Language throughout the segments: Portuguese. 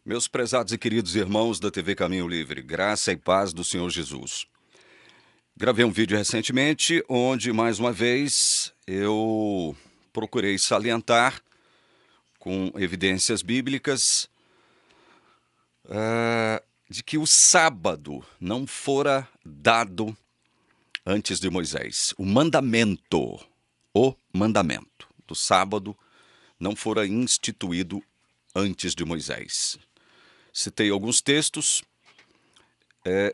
Meus prezados e queridos irmãos da TV Caminho Livre, graça e paz do Senhor Jesus. Gravei um vídeo recentemente onde, mais uma vez, eu procurei salientar, com evidências bíblicas, de que o sábado não fora dado antes de Moisés. O mandamento do sábado não fora instituído antes de Moisés. Citei alguns textos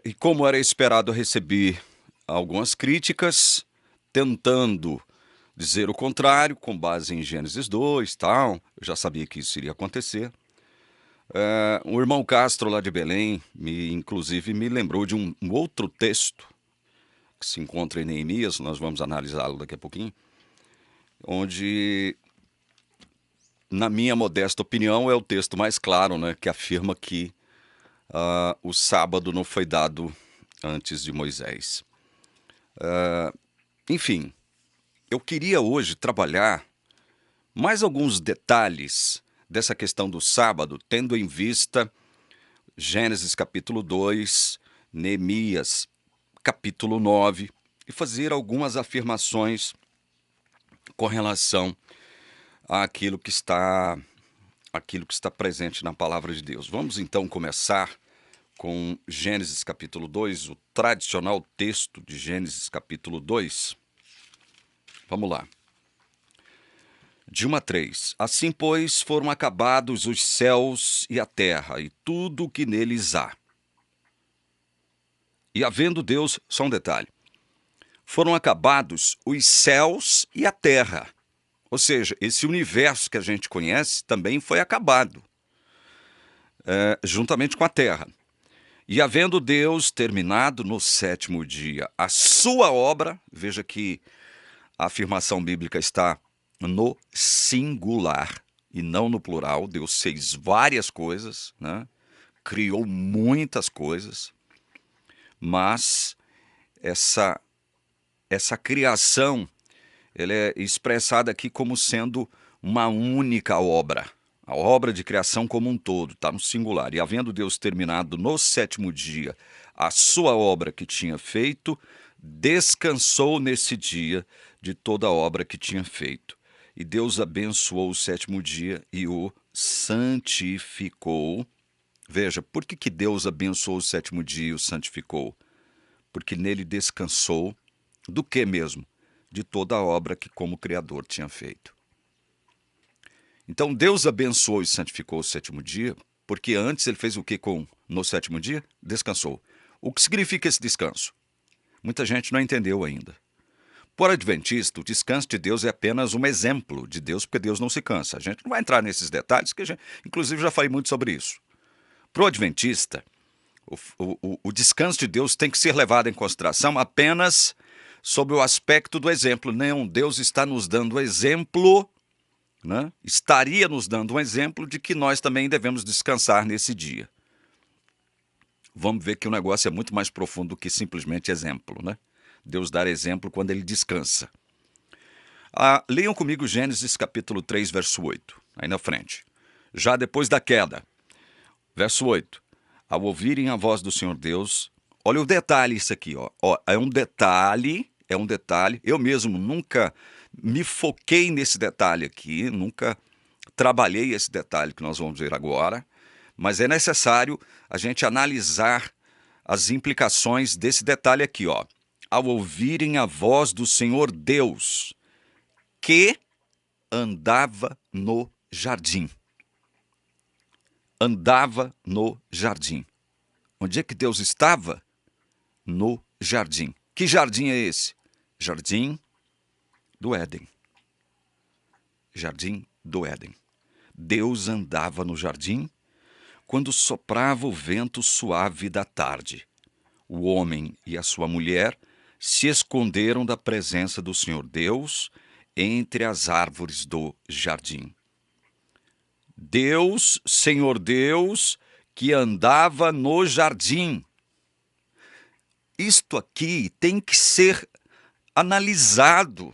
e, como era esperado, recebi algumas críticas, tentando dizer o contrário, com base em Gênesis 2, tal. Eu já sabia que isso iria acontecer. O irmão Castro, lá de Belém, inclusive me lembrou de um outro texto que se encontra em Neemias, nós vamos analisá-lo daqui a pouquinho, onde, na minha modesta opinião, é o texto mais claro, né, que afirma que o sábado não foi dado antes de Moisés. Enfim, eu queria hoje trabalhar mais alguns detalhes dessa questão do sábado, tendo em vista Gênesis capítulo 2, Neemias capítulo 9, e fazer algumas afirmações com relação àquilo que está presente na palavra de Deus. Vamos então começar com Gênesis capítulo 2, o tradicional texto de Gênesis capítulo 2. Vamos lá. De 1 a 3. Assim, pois, foram acabados os céus e a terra, e tudo o que neles há. E havendo Deus, só um detalhe, foram acabados os céus e a terra. Ou seja, esse universo que a gente conhece também foi acabado, juntamente com a terra. E havendo Deus terminado no sétimo dia a sua obra, veja que a afirmação bíblica está no singular e não no plural. Deus fez várias coisas, né? Criou muitas coisas, mas essa criação ela é expressada aqui como sendo uma única obra. A obra de criação como um todo, está no singular. E havendo Deus terminado no sétimo dia a sua obra que tinha feito, descansou nesse dia de toda a obra que tinha feito. E Deus abençoou o sétimo dia e o santificou. Veja, por que Deus abençoou o sétimo dia e o santificou? Porque nele descansou do que mesmo? De toda a obra que como Criador tinha feito. Então Deus abençoou e santificou o sétimo dia, porque antes ele fez o que no sétimo dia? Descansou. O que significa esse descanso? Muita gente não entendeu ainda. Por adventista, o descanso de Deus é apenas um exemplo de Deus, porque Deus não se cansa. A gente não vai entrar nesses detalhes, que inclusive já falei muito sobre isso. Para o adventista, o descanso de Deus tem que ser levado em consideração apenas sob o aspecto do exemplo. Não, Deus está nos dando exemplo, né? Estaria nos dando um exemplo de que nós também devemos descansar nesse dia. Vamos ver que o negócio é muito mais profundo do que simplesmente exemplo, né? Deus dar exemplo quando ele descansa. Leiam comigo Gênesis capítulo 3, verso 8, aí na frente. Já depois da queda, verso 8. Ao ouvirem a voz do Senhor Deus, olha o detalhe isso aqui, ó, é um detalhe, eu mesmo nunca me foquei nesse detalhe aqui, nunca trabalhei esse detalhe que nós vamos ver agora, mas é necessário a gente analisar as implicações desse detalhe aqui, ó. Ao ouvirem a voz do Senhor Deus, que andava no jardim. Andava no jardim. Onde é que Deus estava? No jardim. Que jardim é esse? Jardim do Éden. Jardim do Éden. Deus andava no jardim quando soprava o vento suave da tarde. O homem e a sua mulher se esconderam da presença do Senhor Deus entre as árvores do jardim. Deus, Senhor Deus, que andava no jardim. Isto aqui tem que ser analisado.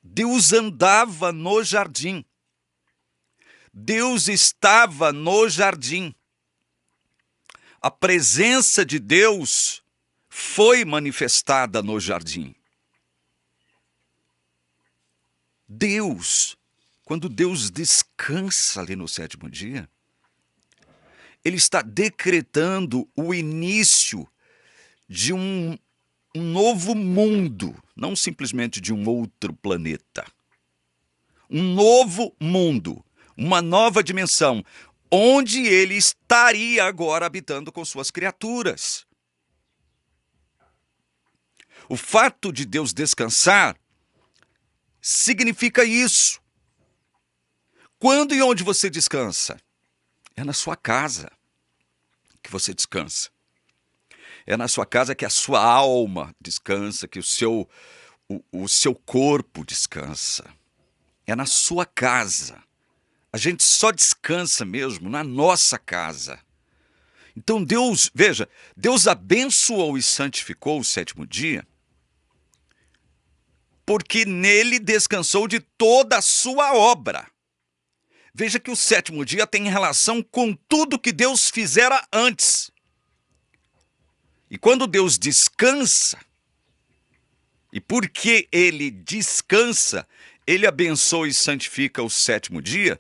Deus andava no jardim. Deus estava no jardim. A presença de Deus foi manifestada no jardim. Quando Deus descansa ali no sétimo dia, Ele está decretando o início de um novo mundo, não simplesmente de um outro planeta. Um novo mundo, uma nova dimensão, onde Ele estaria agora habitando com suas criaturas. O fato de Deus descansar significa isso. Quando e onde você descansa? É na sua casa que você descansa. É na sua casa que a sua alma descansa, que o seu corpo descansa. É na sua casa. A gente só descansa mesmo na nossa casa. Então veja, Deus abençoou e santificou o sétimo dia, porque nele descansou de toda a sua obra. Veja que o sétimo dia tem relação com tudo que Deus fizera antes. E quando Deus descansa, e porque Ele descansa, Ele abençoa e santifica o sétimo dia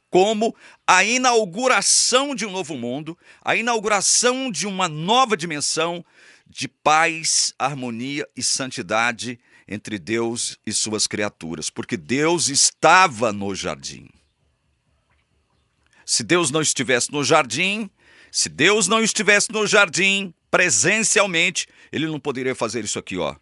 como a inauguração de um novo mundo, a inauguração de uma nova dimensão de paz, harmonia e santidade entre Deus e suas criaturas, porque Deus estava no jardim. Se Deus não estivesse no jardim, presencialmente, Ele não poderia fazer isso aqui, ó.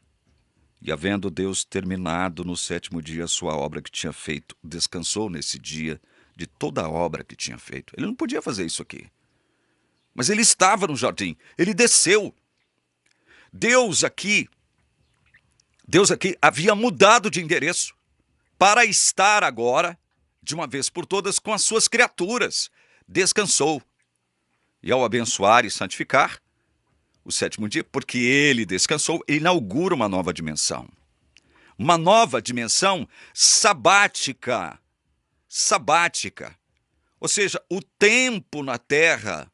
E havendo Deus terminado no sétimo dia a sua obra que tinha feito, descansou nesse dia de toda a obra que tinha feito. Ele não podia fazer isso aqui. Mas Ele estava no jardim, Ele desceu. Deus aqui havia mudado de endereço para estar agora, de uma vez por todas, com as suas criaturas. Descansou. E ao abençoar e santificar o sétimo dia, porque Ele descansou, Ele inaugura uma nova dimensão. Uma nova dimensão sabática. Ou seja, o tempo na Terra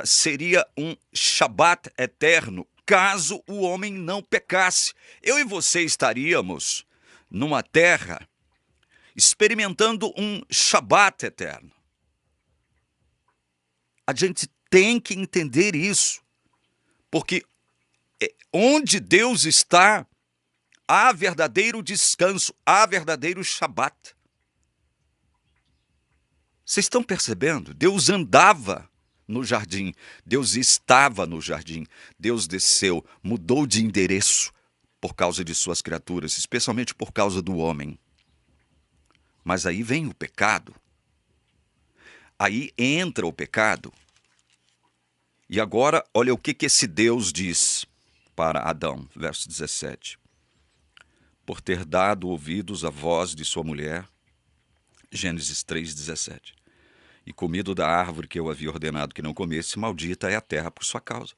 seria um Shabat eterno, caso o homem não pecasse. Eu e você estaríamos numa terra experimentando um Shabat eterno. A gente tem que entender isso, porque onde Deus está, há verdadeiro descanso, há verdadeiro Shabat. Vocês estão percebendo? Deus andava no jardim, Deus estava no jardim, Deus desceu, mudou de endereço por causa de suas criaturas, especialmente por causa do homem. Mas aí vem o pecado. Aí entra o pecado. E agora, olha o que esse Deus diz para Adão, verso 17. Por ter dado ouvidos à voz de sua mulher, Gênesis 3:17. E comido da árvore que eu havia ordenado que não comesse, maldita é a terra por sua causa.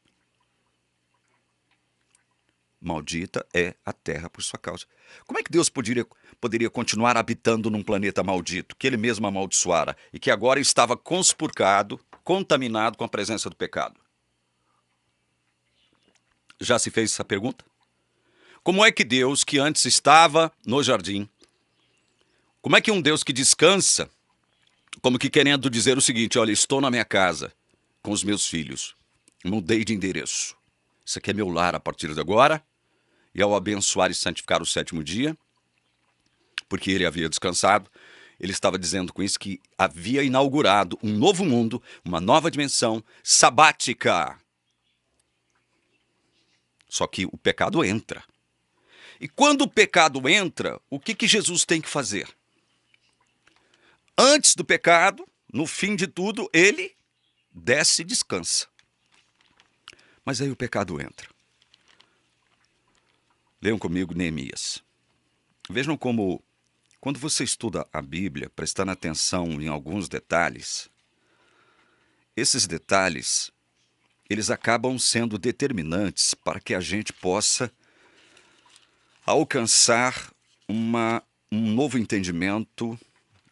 Maldita é a terra por sua causa. Como é que Deus poderia continuar habitando num planeta maldito, que Ele mesmo amaldiçoara, e que agora estava conspurcado, contaminado com a presença do pecado? Já se fez essa pergunta? Como é que Deus, que antes estava no jardim, como é que um Deus que descansa, como que querendo dizer o seguinte, olha, estou na minha casa com os meus filhos, mudei de endereço, isso aqui é meu lar a partir de agora, e ao abençoar e santificar o sétimo dia, porque Ele havia descansado, Ele estava dizendo com isso que havia inaugurado um novo mundo, uma nova dimensão sabática. Só que o pecado entra. E quando o pecado entra, o que Jesus tem que fazer? Antes do pecado, no fim de tudo, Ele desce e descansa. Mas aí o pecado entra. Leiam comigo Neemias. Vejam como, quando você estuda a Bíblia, prestando atenção em alguns detalhes, esses detalhes, eles acabam sendo determinantes para que a gente possa alcançar um novo entendimento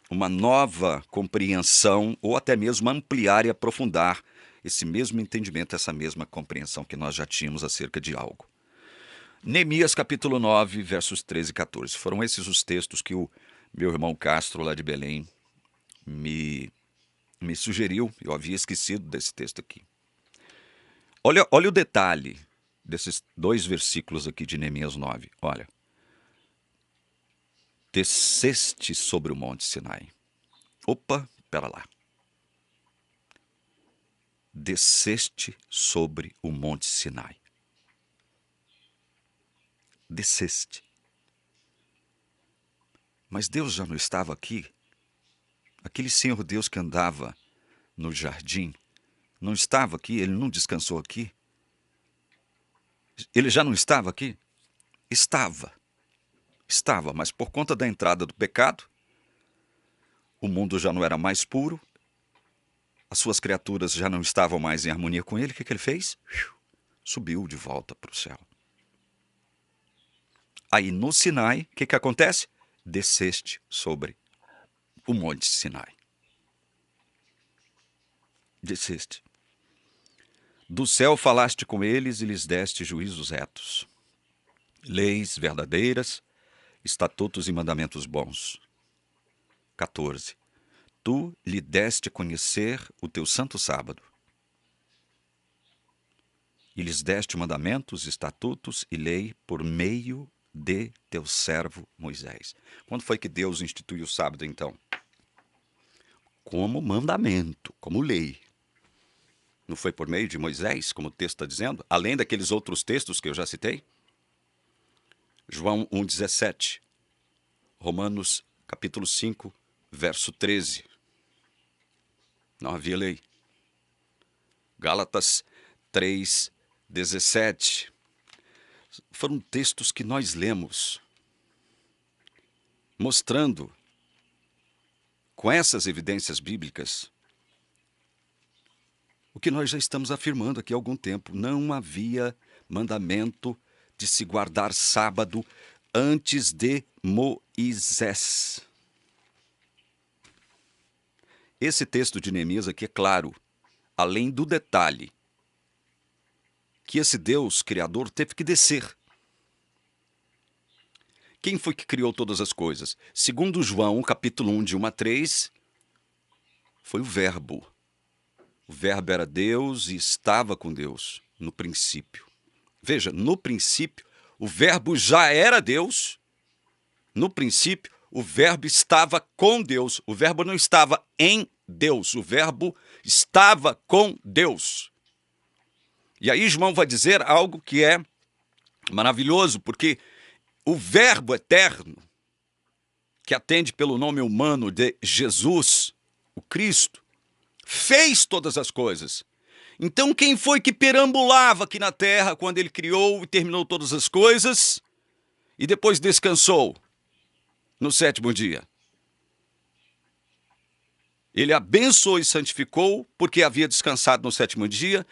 uma nova compreensão, ou até mesmo ampliar e aprofundar esse mesmo entendimento, essa mesma compreensão que nós já tínhamos acerca de algo. Neemias capítulo 9, versos 13 e 14. Foram esses os textos que o meu irmão Castro, lá de Belém, me sugeriu. Eu havia esquecido desse texto aqui. Olha o detalhe desses 2 versículos aqui de Neemias 9. Olha. Desceste sobre o monte Sinai. Opa, pera lá. Desceste sobre o monte Sinai. Desceste. Mas Deus já não estava aqui? Aquele Senhor Deus que andava no jardim, não estava aqui? Ele não descansou aqui? Ele já não estava aqui? Estava. Estava, mas por conta da entrada do pecado, o mundo já não era mais puro, as suas criaturas já não estavam mais em harmonia com ele. O que ele fez? Subiu de volta para o céu. Aí no Sinai, o que acontece? Desceste sobre o monte Sinai. Desceste. Do céu falaste com eles e lhes deste juízos retos, leis verdadeiras, estatutos e mandamentos bons. 14. Tu lhe deste conhecer o teu santo sábado. E lhes deste mandamentos, estatutos e lei por meio de teu servo Moisés. Quando foi que Deus instituiu o sábado, então? Como mandamento, como lei. Não foi por meio de Moisés, como o texto está dizendo? Além daqueles outros textos que eu já citei? João 1,17. Romanos capítulo 5, verso 13. Não havia lei. Gálatas 3,17. Foram textos que nós lemos, mostrando, com essas evidências bíblicas, o que nós já estamos afirmando aqui há algum tempo. Não havia mandamento de se guardar sábado antes de Moisés. Esse texto de Neemias aqui é claro, além do detalhe que esse Deus criador teve que descer. Quem foi que criou todas as coisas? Segundo João, capítulo 1, de 1 a 3, foi o Verbo. O Verbo era Deus e estava com Deus no princípio. Veja, no princípio, o Verbo já era Deus. No princípio, o Verbo estava com Deus. O Verbo não estava em Deus. O Verbo estava com Deus. E aí João vai dizer algo que é maravilhoso, porque o Verbo eterno, que atende pelo nome humano de Jesus, o Cristo, fez todas as coisas. Então quem foi que perambulava aqui na terra quando ele criou e terminou todas as coisas e depois descansou no 7º dia? Ele abençoou e santificou porque havia descansado no 7º dia,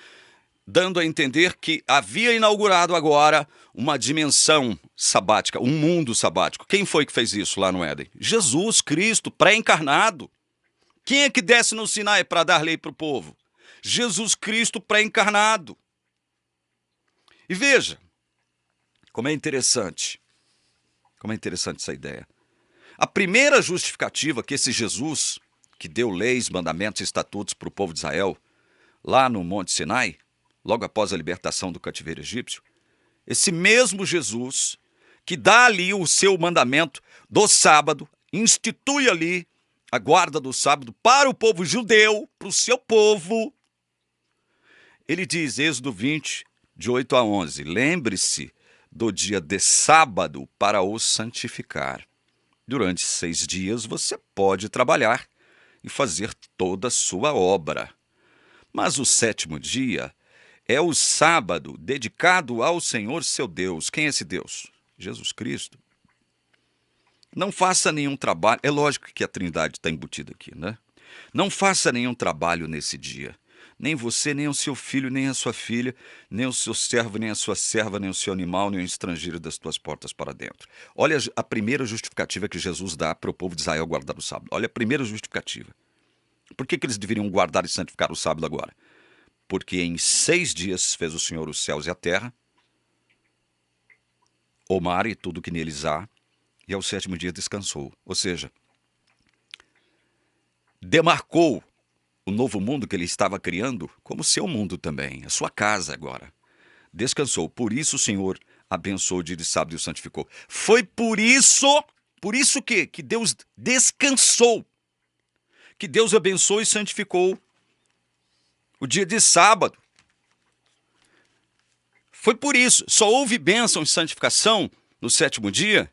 dando a entender que havia inaugurado agora uma dimensão sabática, um mundo sabático. Quem foi que fez isso lá no Éden? Jesus Cristo, pré-encarnado. Quem é que desce no Sinai para dar lei para o povo? Jesus Cristo pré-encarnado. E veja, como é interessante essa ideia. A primeira justificativa que esse Jesus, que deu leis, mandamentos e estatutos para o povo de Israel, lá no Monte Sinai, logo após a libertação do cativeiro egípcio, esse mesmo Jesus que dá ali o seu mandamento do sábado, institui ali a guarda do sábado para o povo judeu, para o seu povo. Ele diz, Êxodo 20, de 8 a 11, lembre-se do dia de sábado para o santificar. Durante 6 dias você pode trabalhar e fazer toda a sua obra. Mas o 7º dia é o sábado dedicado ao Senhor seu Deus. Quem é esse Deus? Jesus Cristo. Não faça nenhum trabalho. É lógico que a Trindade está embutida aqui, né? Não faça nenhum trabalho nesse dia. nem você, nem o seu filho, nem a sua filha, nem o seu servo, nem a sua serva, nem o seu animal, nem o estrangeiro das tuas portas para dentro. Olha a primeira justificativa que Jesus dá para o povo de Israel guardar o sábado. Olha a primeira justificativa. Por que eles deveriam guardar e santificar o sábado agora? Porque em 6 dias fez o Senhor os céus e a terra, o mar e tudo que neles há, e ao 7º dia descansou. Ou seja, demarcou o novo mundo que ele estava criando como seu mundo também, a sua casa agora. Descansou. Por isso o Senhor abençoou o dia de sábado e o santificou. Foi por isso que Deus descansou. Que Deus abençoou e santificou o dia de sábado. Foi por isso. Só houve bênção e santificação no 7º dia,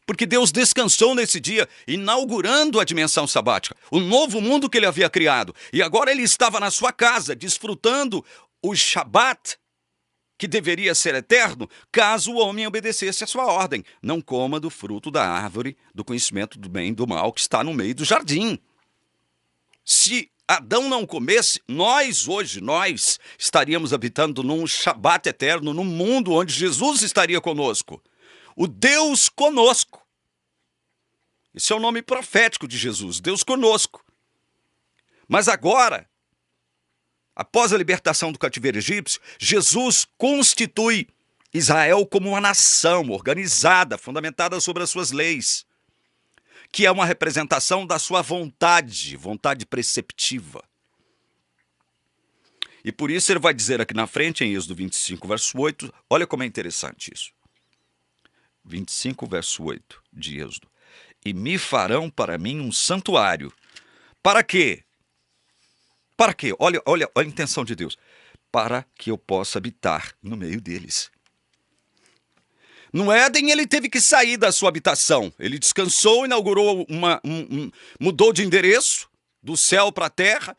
porque Deus descansou nesse dia, inaugurando a dimensão sabática, o novo mundo que ele havia criado. E agora ele estava na sua casa, desfrutando o Shabat, que deveria ser eterno, caso o homem obedecesse a sua ordem. Não coma do fruto da árvore do conhecimento do bem e do mal que está no meio do jardim. Se Adão não comesse, nós estaríamos habitando num Shabat eterno, num mundo onde Jesus estaria conosco. O Deus conosco. Esse é o nome profético de Jesus, Deus conosco. Mas agora, após a libertação do cativeiro egípcio, Jesus constitui Israel como uma nação organizada, fundamentada sobre as suas leis, que é uma representação da sua vontade preceptiva. E por isso ele vai dizer aqui na frente, em Êxodo 25, verso 8, olha como é interessante isso. 25, verso 8 de Êxodo. E me farão para mim um santuário. Para quê? Para quê? Olha a intenção de Deus. Para que eu possa habitar no meio deles. No Éden ele teve que sair da sua habitação. Ele descansou, inaugurou mudou de endereço, do céu para a terra,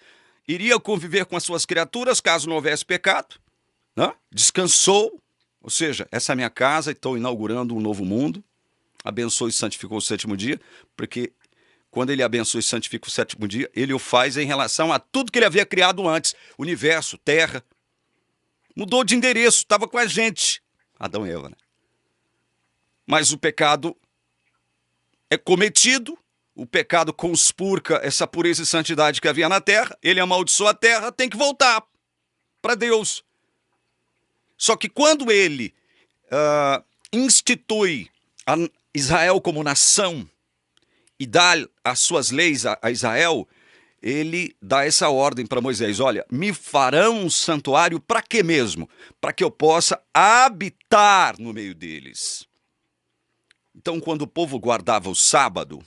iria conviver com as suas criaturas, caso não houvesse pecado, né? Descansou, ou seja, essa é a minha casa, estou inaugurando um novo mundo, abençoou e santificou o 7º dia, porque quando ele abençoa e santifica o 7º dia, ele o faz em relação a tudo que ele havia criado antes, universo, terra. Mudou de endereço, estava com a gente, Adão e Eva, né? Mas o pecado é cometido, o pecado conspurca essa pureza e santidade que havia na terra, ele amaldiçoa a terra, tem que voltar para Deus. Só que quando ele institui a Israel como nação e dá as suas leis a Israel, ele dá essa ordem para Moisés: olha, me farão um santuário para quê mesmo? Para que eu possa habitar no meio deles. Então, quando o povo guardava o sábado,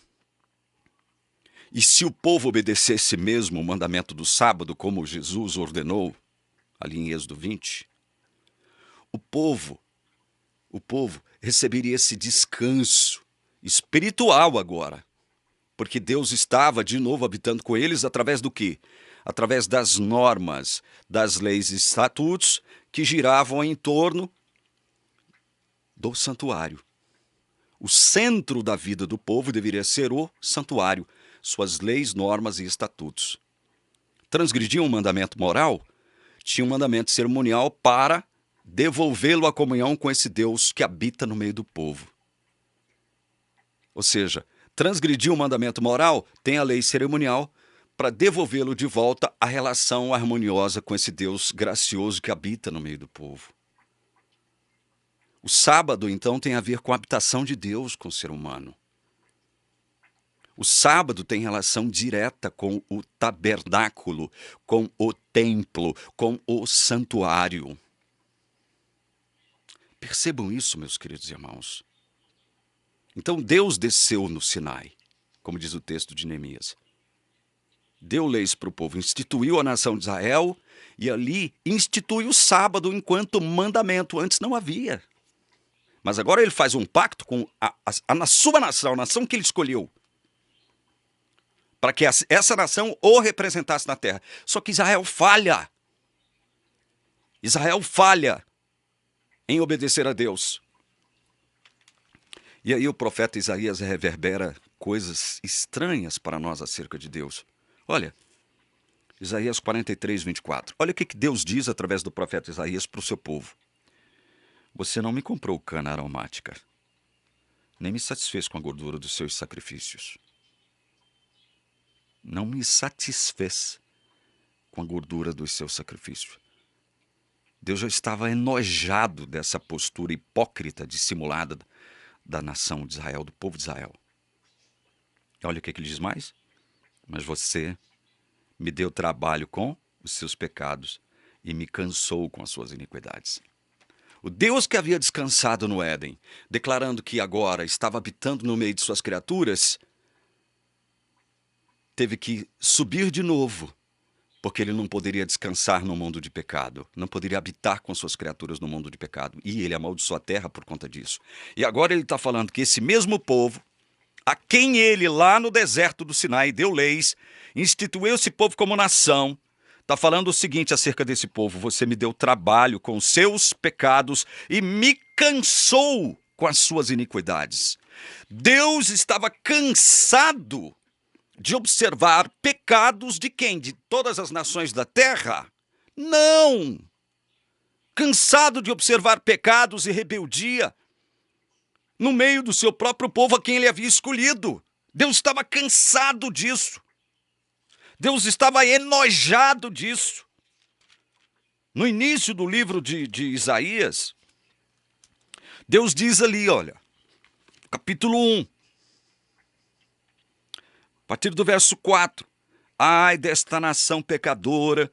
e se o povo obedecesse mesmo o mandamento do sábado, como Jesus ordenou, ali em Êxodo 20, o povo receberia esse descanso espiritual agora, porque Deus estava de novo habitando com eles através do quê? Através das normas, das leis e estatutos que giravam em torno do santuário. O centro da vida do povo deveria ser o santuário, suas leis, normas e estatutos. Transgrediam um mandamento moral, tinha um mandamento cerimonial para devolvê-lo à comunhão com esse Deus que habita no meio do povo. Ou seja, transgredir um mandamento moral, tem a lei cerimonial para devolvê-lo de volta à relação harmoniosa com esse Deus gracioso que habita no meio do povo. O sábado, então, tem a ver com a habitação de Deus com o ser humano. O sábado tem relação direta com o tabernáculo, com o templo, com o santuário. Percebam isso, meus queridos irmãos. Então Deus desceu no Sinai, como diz o texto de Neemias. Deu leis para o povo, instituiu a nação de Israel e ali institui o sábado enquanto mandamento. Antes não havia. Mas agora ele faz um pacto com a sua nação, a nação que ele escolheu, para que essa nação o representasse na terra. Só que Israel falha. Israel falha em obedecer a Deus. E aí o profeta Isaías reverbera coisas estranhas para nós acerca de Deus. Olha, Isaías 43, 24. Olha o que Deus diz através do profeta Isaías para o seu povo. Você não me comprou cana aromática, nem me satisfez com a gordura dos seus sacrifícios. Não me satisfez com a gordura dos seus sacrifícios. Deus já estava enojado dessa postura hipócrita, dissimulada da nação de Israel, do povo de Israel. Olha o que ele diz mais. Mas você me deu trabalho com os seus pecados e me cansou com as suas iniquidades. O Deus que havia descansado no Éden, declarando que agora estava habitando no meio de suas criaturas, teve que subir de novo, porque ele não poderia descansar no mundo de pecado, não poderia habitar com suas criaturas no mundo de pecado. E ele amaldiçoou a terra por conta disso. E agora ele está falando que esse mesmo povo, a quem ele lá no deserto do Sinai deu leis, instituiu esse povo como nação, está falando o seguinte acerca desse povo: você me deu trabalho com os seus pecados e me cansou com as suas iniquidades. Deus estava cansado de observar pecados de quem? De todas as nações da terra? Não! Cansado de observar pecados e rebeldia no meio do seu próprio povo a quem ele havia escolhido. Deus estava cansado disso. Deus estava enojado disso. No início do livro de Isaías, Deus diz ali, olha, capítulo 1, a partir do verso 4. Ai desta nação pecadora,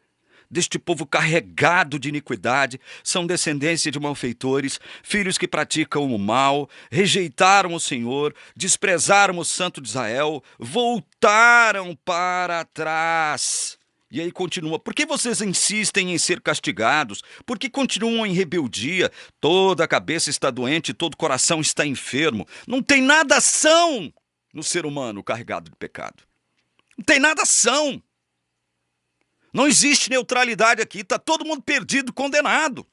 deste povo carregado de iniquidade, são descendência de malfeitores, filhos que praticam o mal, rejeitaram o Senhor, desprezaram o Santo de Israel, voltaram para trás. E aí continua: por que vocês insistem em ser castigados? Por que continuam em rebeldia? Toda a cabeça está doente, todo o coração está enfermo. Não tem nada ação no ser humano carregado de pecado. Não tem nada ação. Não existe neutralidade aqui, está todo mundo perdido, condenado.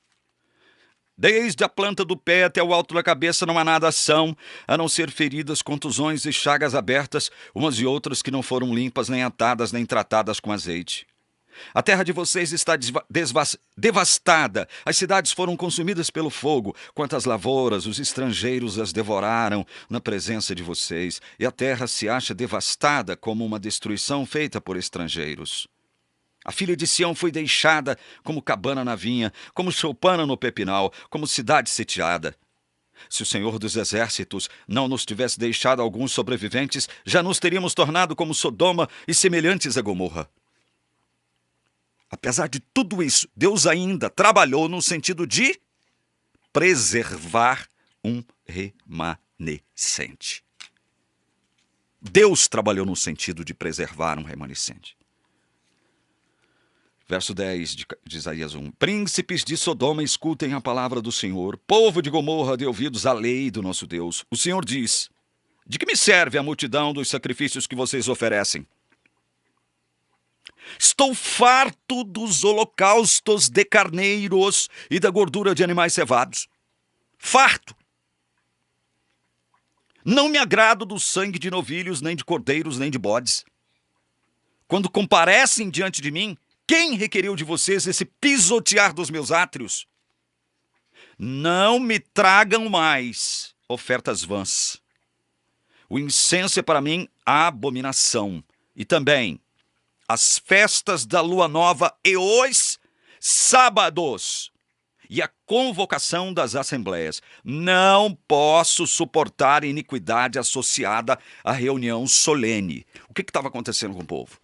Desde a planta do pé até o alto da cabeça não há nada ação, a não ser feridas, contusões e chagas abertas, umas e outras que não foram limpas, nem atadas, nem tratadas com azeite. A terra de vocês está devastada, as cidades foram consumidas pelo fogo, quantas lavouras os estrangeiros as devoraram na presença de vocês, e a terra se acha devastada como uma destruição feita por estrangeiros. A filha de Sião foi deixada como cabana na vinha, como choupana no pepinal, como cidade sitiada. Se o Senhor dos Exércitos não nos tivesse deixado alguns sobreviventes, já nos teríamos tornado como Sodoma e semelhantes a Gomorra. Apesar de tudo isso, Deus ainda trabalhou no sentido de preservar um remanescente. Deus trabalhou no sentido de preservar um remanescente. Verso 10 de Isaías 1. Príncipes de Sodoma, escutem a palavra do Senhor. Povo de Gomorra, dê ouvidos à lei do nosso Deus. O Senhor diz: de que me serve a multidão dos sacrifícios que vocês oferecem? Estou farto dos holocaustos de carneiros e da gordura de animais cevados. Farto. Não me agrado do sangue de novilhos, nem de cordeiros, nem de bodes. Quando comparecem diante de mim, quem requeriu de vocês esse pisotear dos meus átrios? Não me tragam mais ofertas vãs. O incenso é para mim a abominação. E também as festas da lua nova e os sábados. E a convocação das assembleias. Não posso suportar iniquidade associada à reunião solene. O que estava acontecendo com o povo?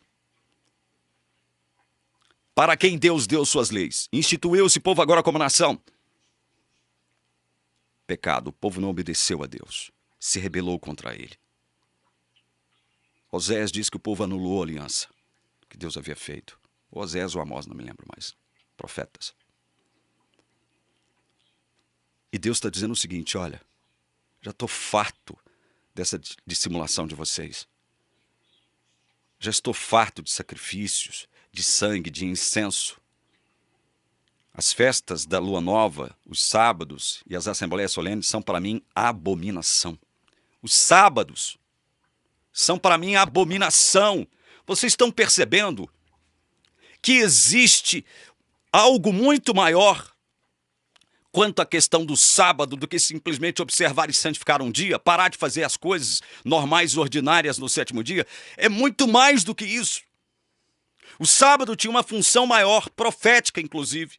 Para quem Deus deu suas leis, instituiu esse povo agora como nação. Pecado, o povo não obedeceu a Deus, se rebelou contra ele. Oséias diz que o povo anulou a aliança que Deus havia feito. Oséias ou Amós, não me lembro mais. Profetas. E Deus está dizendo o seguinte: olha, já estou farto dessa dissimulação de vocês. Já estou farto de sacrifícios, de sangue, de incenso. As festas da lua nova, os sábados e as assembleias solenes são para mim abominação. Os sábados são para mim abominação. Vocês estão percebendo que existe algo muito maior quanto à questão do sábado do que simplesmente observar e santificar um dia, parar de fazer as coisas normais e ordinárias no sétimo dia. É muito mais do que isso. O sábado tinha uma função maior, profética inclusive,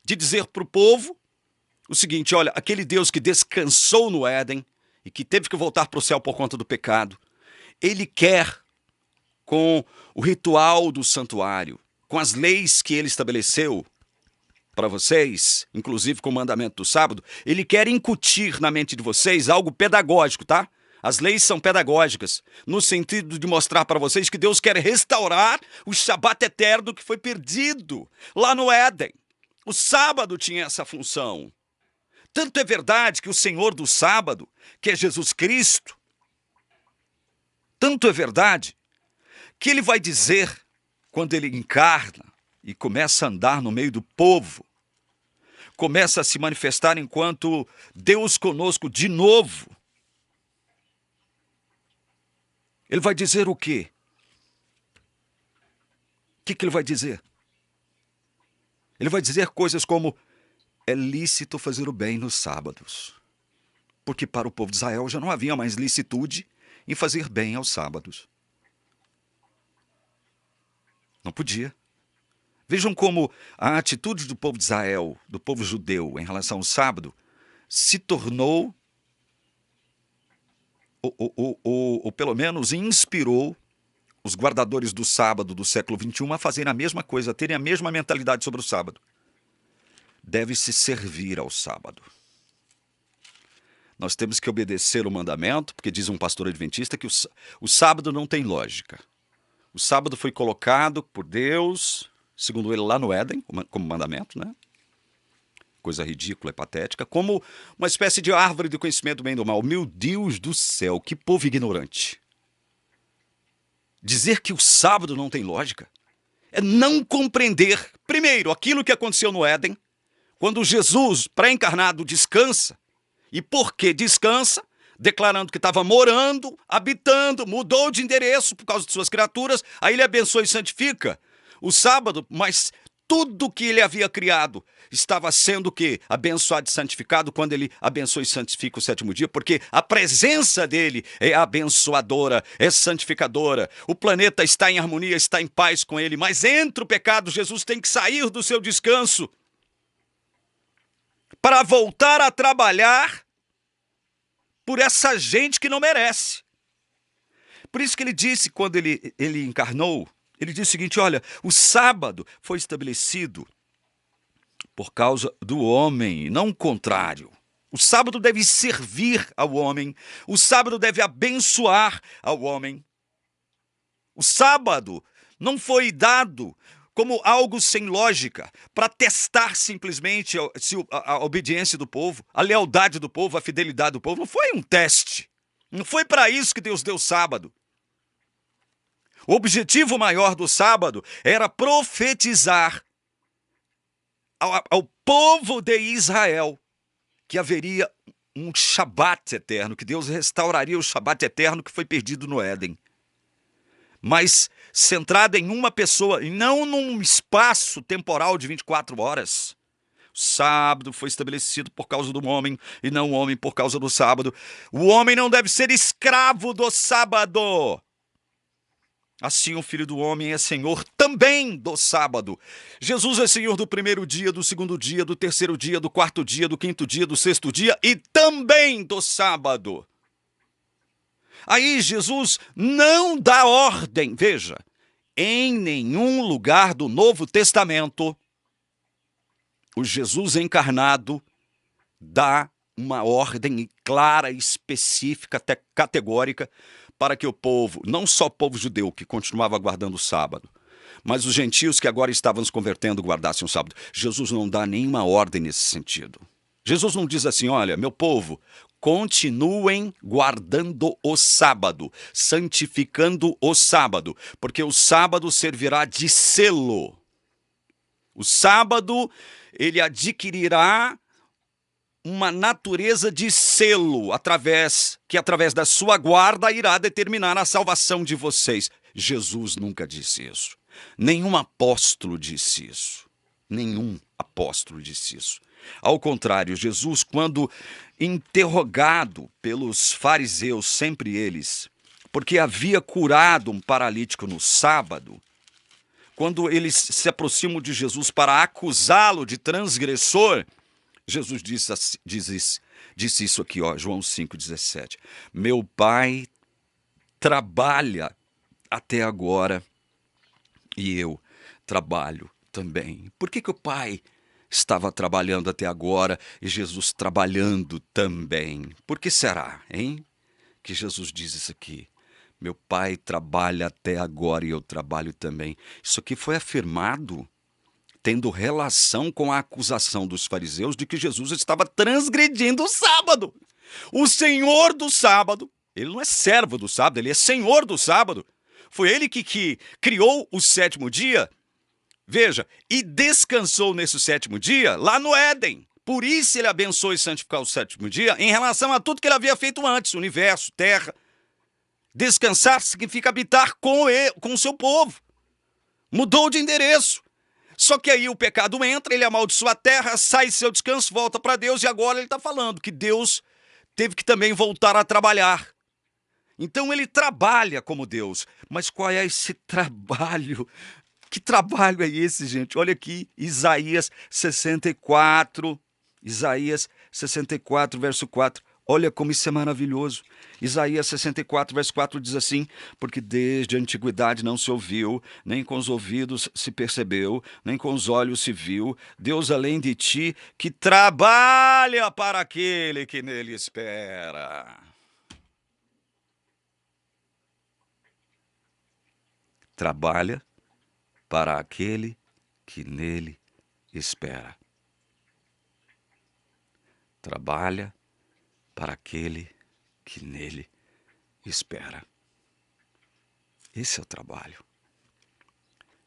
de dizer para o povo o seguinte: olha, aquele Deus que descansou no Éden e que teve que voltar para o céu por conta do pecado, ele quer, com o ritual do santuário, com as leis que ele estabeleceu para vocês, inclusive com o mandamento do sábado, ele quer incutir na mente de vocês algo pedagógico, tá? As leis são pedagógicas, no sentido de mostrar para vocês que Deus quer restaurar o Shabat eterno que foi perdido lá no Éden. O sábado tinha essa função. Tanto é verdade que o Senhor do sábado, que é Jesus Cristo, tanto é verdade que ele vai dizer, quando ele encarna e começa a andar no meio do povo, começa a se manifestar enquanto Deus conosco de novo, ele vai dizer o quê? O que ele vai dizer? Ele vai dizer coisas como: é lícito fazer o bem nos sábados. Porque para o povo de Israel já não havia mais licitude em fazer bem aos sábados. Não podia. Vejam como a atitude do povo de Israel, do povo judeu, em relação ao sábado, se tornou, ou pelo menos inspirou, os guardadores do sábado do século XXI a fazerem a mesma coisa, a terem a mesma mentalidade sobre o sábado. Deve-se servir ao sábado. Nós temos que obedecer o mandamento, porque diz um pastor adventista que o sábado não tem lógica. O sábado foi colocado por Deus, segundo ele, lá no Éden, como mandamento, né? Coisa ridícula e patética, como uma espécie de árvore do conhecimento do bem e do mal. Meu Deus do céu, que povo ignorante! Dizer que o sábado não tem lógica é não compreender, primeiro, aquilo que aconteceu no Éden, quando Jesus, pré-encarnado, descansa. E por que descansa? Declarando que estava morando, habitando, mudou de endereço por causa de suas criaturas, aí ele abençoa e santifica o sábado, mas tudo que ele havia criado estava sendo o quê? Abençoado e santificado quando ele abençoa e santifica o sétimo dia, porque a presença dele é abençoadora, é santificadora. O planeta está em harmonia, está em paz com ele, mas entre o pecado, Jesus tem que sair do seu descanso para voltar a trabalhar por essa gente que não merece. Por isso que ele disse, quando ele encarnou, ele disse o seguinte: olha, o sábado foi estabelecido por causa do homem, não o contrário. O sábado deve servir ao homem, o sábado deve abençoar ao homem. O sábado não foi dado como algo sem lógica, para testar simplesmente a obediência do povo, a lealdade do povo, a fidelidade do povo. Não foi um teste. Não foi para isso que Deus deu o sábado. O objetivo maior do sábado era profetizar ao povo de Israel que haveria um Shabat eterno, que Deus restauraria o Shabat eterno que foi perdido no Éden. Mas centrada em uma pessoa e não num espaço temporal de 24 horas. O sábado foi estabelecido por causa do homem e não o homem por causa do sábado. O homem não deve ser escravo do sábado. Assim o Filho do Homem é Senhor também do sábado. Jesus é Senhor do primeiro dia, do segundo dia, do terceiro dia, do quarto dia, do quinto dia, do sexto dia e também do sábado. Aí Jesus não dá ordem, veja, em nenhum lugar do Novo Testamento, o Jesus encarnado dá uma ordem clara, específica, até categórica, para que o povo, não só o povo judeu que continuava guardando o sábado, mas os gentios que agora estavam se convertendo guardassem o sábado. Jesus não dá nenhuma ordem nesse sentido. Jesus não diz assim: olha, meu povo, continuem guardando o sábado, santificando o sábado, porque o sábado servirá de selo. O sábado, ele adquirirá uma natureza de selo, que através da sua guarda irá determinar a salvação de vocês. Jesus nunca disse isso. Nenhum apóstolo disse isso. Nenhum apóstolo disse isso. Ao contrário, Jesus, quando interrogado pelos fariseus, sempre eles, porque havia curado um paralítico no sábado, quando eles se aproximam de Jesus para acusá-lo de transgressor, Jesus disse isso aqui, ó, João 5,17. Meu Pai trabalha até agora e eu trabalho também. Por que o Pai estava trabalhando até agora e Jesus trabalhando também? Por que será, hein? Que Jesus diz isso aqui. Meu Pai trabalha até agora e eu trabalho também. Isso aqui foi afirmado tendo relação com a acusação dos fariseus de que Jesus estava transgredindo o sábado. O Senhor do sábado, ele não é servo do sábado, ele é Senhor do sábado. Foi ele que criou o sétimo dia, veja, e descansou nesse sétimo dia lá no Éden. Por isso ele abençoou e santificou o sétimo dia em relação a tudo que ele havia feito antes, universo, terra. Descansar significa habitar com o seu povo. Mudou de endereço. Só que aí o pecado entra, ele amaldiçoa a terra, sai seu descanso, volta para Deus, e agora ele está falando que Deus teve que também voltar a trabalhar. Então ele trabalha como Deus. Mas qual é esse trabalho? Que trabalho é esse, gente? Olha aqui, Isaías 64, verso 4. Olha como isso é maravilhoso. Isaías 64, verso 4 diz assim: porque desde a antiguidade não se ouviu, nem com os ouvidos se percebeu, nem com os olhos se viu, Deus além de ti, que trabalha para aquele que nele espera. Trabalha para aquele que nele espera. Trabalha para aquele que nele espera. Esse é o trabalho.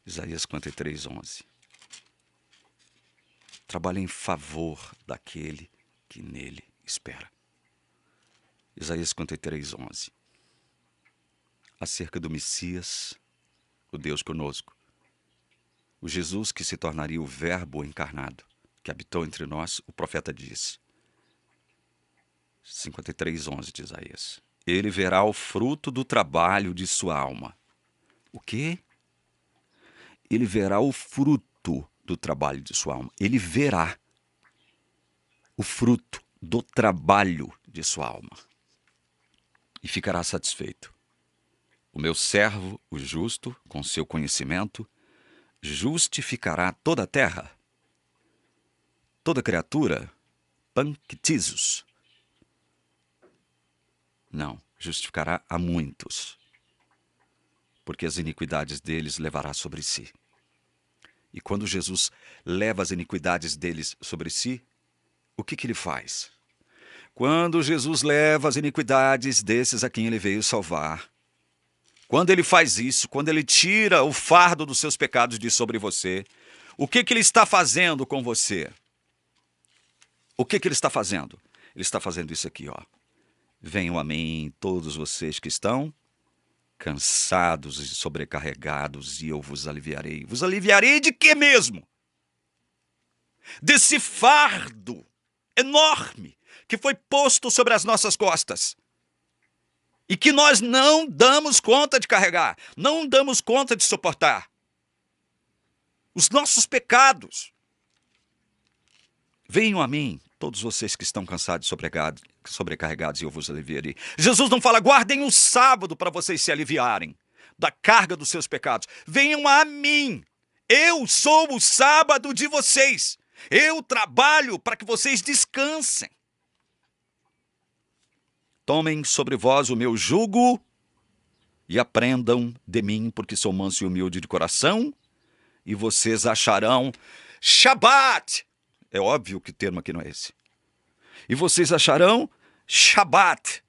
Isaías 53, 11. Trabalha em favor daquele que nele espera. Isaías 53, 11. Acerca do Messias, o Deus conosco, o Jesus que se tornaria o Verbo encarnado, que habitou entre nós, o profeta diz, 53, 11 de Isaías, ele verá o fruto do trabalho de sua alma. O quê? Ele verá o fruto do trabalho de sua alma. Ele verá o fruto do trabalho de sua alma e ficará satisfeito. O meu servo, o justo, com seu conhecimento, justificará toda a terra, toda criatura, panctizos. Não, justificará a muitos, porque as iniquidades deles levará sobre si. E quando Jesus leva as iniquidades deles sobre si, o que ele faz? Quando Jesus leva as iniquidades desses a quem ele veio salvar, quando ele faz isso, quando ele tira o fardo dos seus pecados de sobre você, o que ele está fazendo com você? O que ele está fazendo? Ele está fazendo isso aqui, ó. Venham a mim todos vocês que estão cansados e sobrecarregados, e eu vos aliviarei. Vos aliviarei de quê mesmo? Desse fardo enorme que foi posto sobre as nossas costas e que nós não damos conta de carregar, não damos conta de suportar. Os nossos pecados. Venham a mim, todos vocês que estão cansados e sobrecarregados, e eu vos aliviarei. Jesus não fala, guardem o sábado para vocês se aliviarem da carga dos seus pecados. Venham a mim. Eu sou o sábado de vocês. Eu trabalho para que vocês descansem. Tomem sobre vós o meu jugo e aprendam de mim, porque sou manso e humilde de coração, e vocês acharão Shabat. É óbvio que o termo aqui não é esse. E vocês acharão Shabat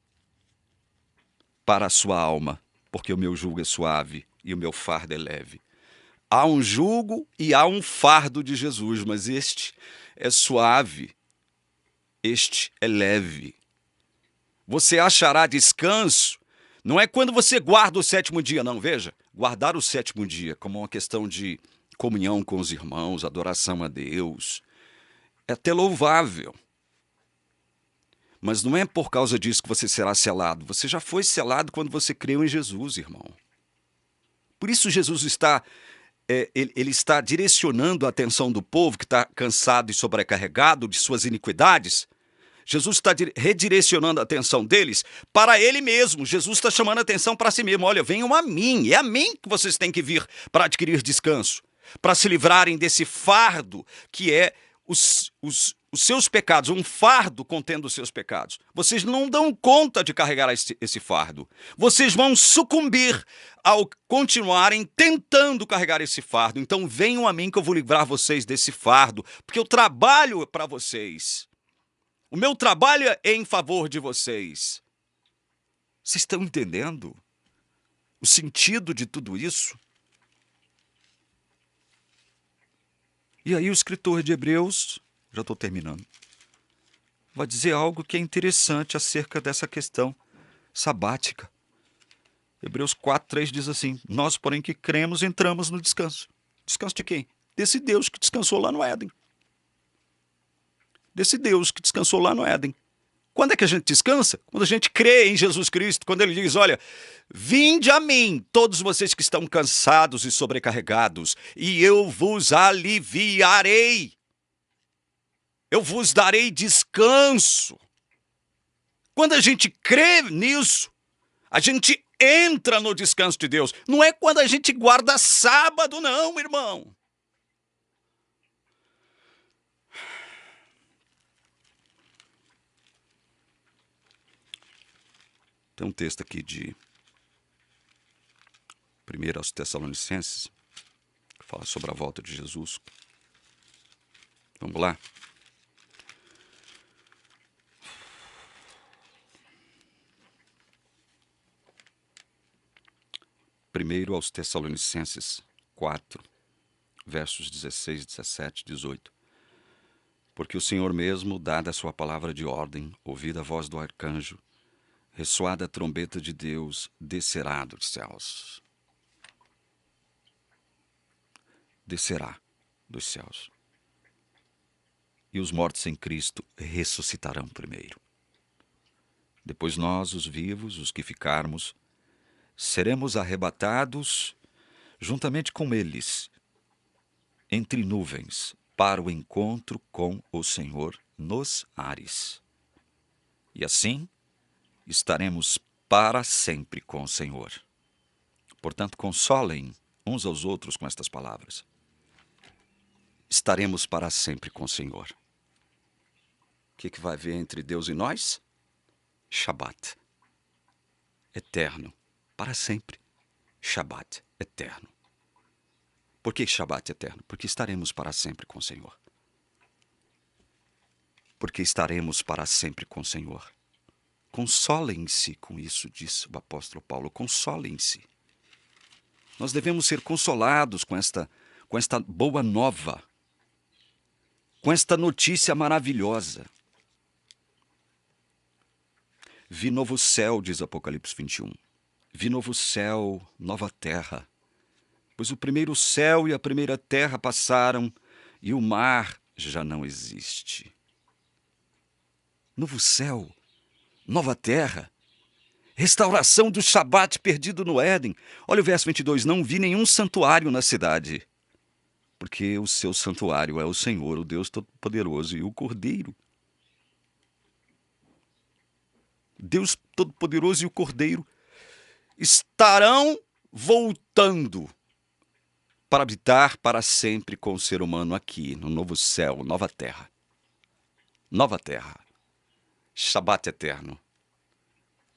para a sua alma, porque o meu jugo é suave e o meu fardo é leve. Há um jugo e há um fardo de Jesus, mas este é suave, este é leve. Você achará descanso Não é quando você guarda o sétimo dia, não. Veja, guardar o sétimo dia como uma questão de comunhão com os irmãos, adoração a Deus, é até louvável. Mas não é por causa disso que você será selado. Você já foi selado quando você creu em Jesus, irmão. Por isso Jesus está, ele está direcionando a atenção do povo que está cansado e sobrecarregado de suas iniquidades. Jesus está redirecionando a atenção deles para ele mesmo. Jesus está chamando a atenção para si mesmo. Olha, venham a mim. É a mim que vocês têm que vir para adquirir descanso, para se livrarem desse fardo que é os seus pecados, um fardo contendo os seus pecados. Vocês não dão conta de carregar esse fardo. Vocês vão sucumbir ao continuarem tentando carregar esse fardo. Então venham a mim que eu vou livrar vocês desse fardo, porque eu trabalho para vocês. O meu trabalho é em favor de vocês. Vocês estão entendendo o sentido de tudo isso? E aí o escritor de Hebreus, já estou terminando, vai dizer algo que é interessante acerca dessa questão sabática. Hebreus 4:3 diz assim: nós, porém, que cremos, entramos no descanso. Descanso de quem? Desse Deus que descansou lá no Éden. Desse Deus que descansou lá no Éden. Quando é que a gente descansa? Quando a gente crê em Jesus Cristo, quando ele diz, olha, vinde a mim, todos vocês que estão cansados e sobrecarregados, e eu vos aliviarei. Eu vos darei descanso. Quando a gente crê nisso, a gente entra no descanso de Deus. Não é quando a gente guarda sábado, não, irmão. Tem um texto aqui de 1 aos Tessalonicenses, que fala sobre a volta de Jesus. Vamos lá? Primeiro aos Tessalonicenses 4, versos 16, 17, 18. Porque o Senhor mesmo, dada a sua palavra de ordem, ouvida a voz do arcanjo, ressoada a trombeta de Deus, descerá dos céus. Descerá dos céus. E os mortos em Cristo ressuscitarão primeiro. Depois nós, os vivos, os que ficarmos, seremos arrebatados juntamente com eles, entre nuvens, para o encontro com o Senhor nos ares. E assim estaremos para sempre com o Senhor. Portanto, consolem uns aos outros com estas palavras. Estaremos para sempre com o Senhor. O que vai haver entre Deus e nós? Shabat. Eterno. Para sempre. Shabat. Eterno. Por que Shabat eterno? Porque estaremos para sempre com o Senhor. Porque estaremos para sempre com o Senhor. Consolem-se com isso, disse o apóstolo Paulo. Consolem-se. Nós devemos ser consolados com esta boa nova, com esta notícia maravilhosa. Vi novo céu, diz Apocalipse 21. Vi novo céu, nova terra. Pois o primeiro céu e a primeira terra passaram e o mar já não existe. Novo céu, nova terra, restauração do Shabat perdido no Éden. Olha o verso 22, não vi nenhum santuário na cidade, porque o seu santuário é o Senhor, o Deus Todo-Poderoso e o Cordeiro. Deus Todo-Poderoso e o Cordeiro estarão voltando para habitar para sempre com o ser humano aqui, no novo céu, nova terra. Nova terra. Shabat eterno.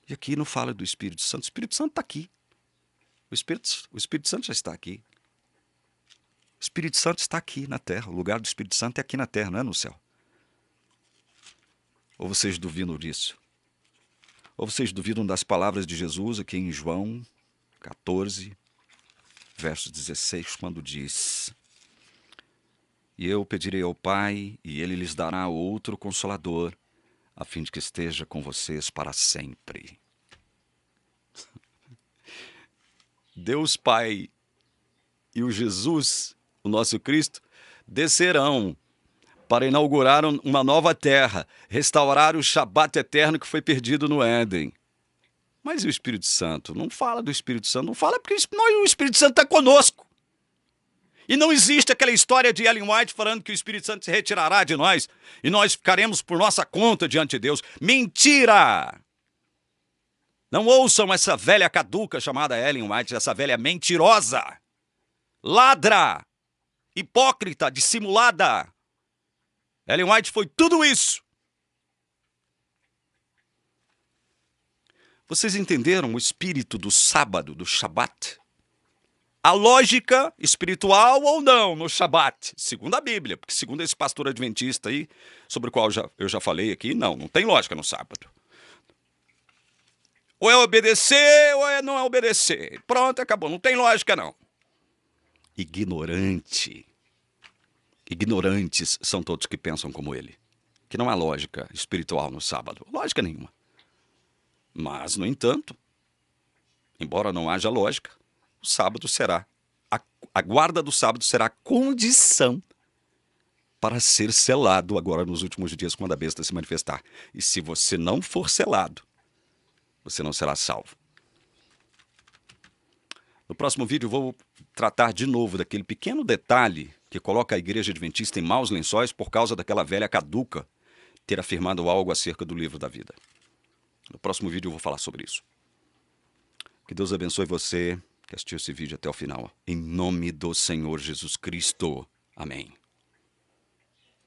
E aqui não fala do Espírito Santo. O Espírito Santo está aqui. O Espírito Santo já está aqui. O Espírito Santo está aqui na terra. O lugar do Espírito Santo é aqui na terra, não é no céu. Ou vocês duvidam disso? Ou vocês duvidam das palavras de Jesus aqui em João 14, verso 16, quando diz: E eu pedirei ao Pai, e Ele lhes dará outro Consolador, a fim de que esteja com vocês para sempre. Deus Pai e o Jesus, o nosso Cristo, descerão para inaugurar uma nova terra, restaurar o Shabat eterno que foi perdido no Éden. Mas e o Espírito Santo? Não fala do Espírito Santo, não fala porque o Espírito Santo está conosco. E não existe aquela história de Ellen White falando que o Espírito Santo se retirará de nós e nós ficaremos por nossa conta diante de Deus. Mentira! Não ouçam essa velha caduca chamada Ellen White, essa velha mentirosa, ladra, hipócrita, dissimulada. Ellen White foi tudo isso. Vocês entenderam o espírito do sábado, do Shabat? A lógica espiritual ou não no Shabat, segundo a Bíblia, porque segundo esse pastor adventista aí, sobre o qual eu já falei aqui, não tem lógica no sábado. Ou é obedecer ou não é obedecer. Pronto, acabou, não tem lógica não. Ignorante. Ignorantes são todos que pensam como ele, que não há lógica espiritual no sábado, lógica nenhuma. Mas, no entanto, embora não haja lógica, o sábado será, a guarda do sábado será a condição para ser selado agora nos últimos dias, quando a besta se manifestar. E se você não for selado, você não será salvo. No próximo vídeo eu vou tratar de novo daquele pequeno detalhe que coloca a igreja adventista em maus lençóis por causa daquela velha caduca ter afirmado algo acerca do livro da vida. No próximo vídeo eu vou falar sobre isso. Que Deus abençoe você que assistiu esse vídeo até o final. Em nome do Senhor Jesus Cristo. Amém.